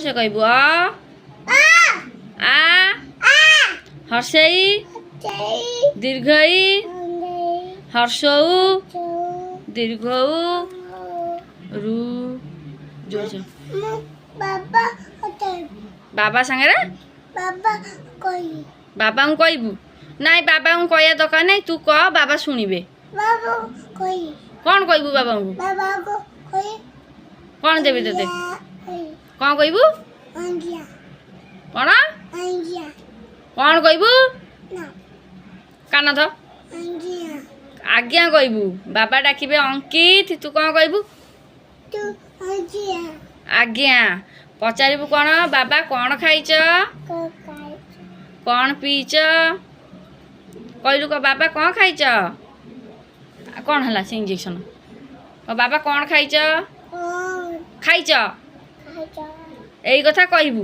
से कहबू आ हर्षई दीर्घई हर्षौ दीर्घौ रु जोर से बाबा सांगे बाबा को कहबू नाई बाबा को कहया दरकार नहीं तू कह बाबा शुणिबे कौन कहबू बाबा को कौन देबे तते कौन कहबू कौन कौन कहबू कान ध आज्ञा कहबू बाबा डाकिबे अंकित तू कौन कहबू आज्ञा पचारिबू कौन बाबा कौन खाइच कौन पीच कहलु को बाबा कौन खाइच कौन हला से इंजेक्शन बाबा कौन खाइच खाइच एई कथा कहबू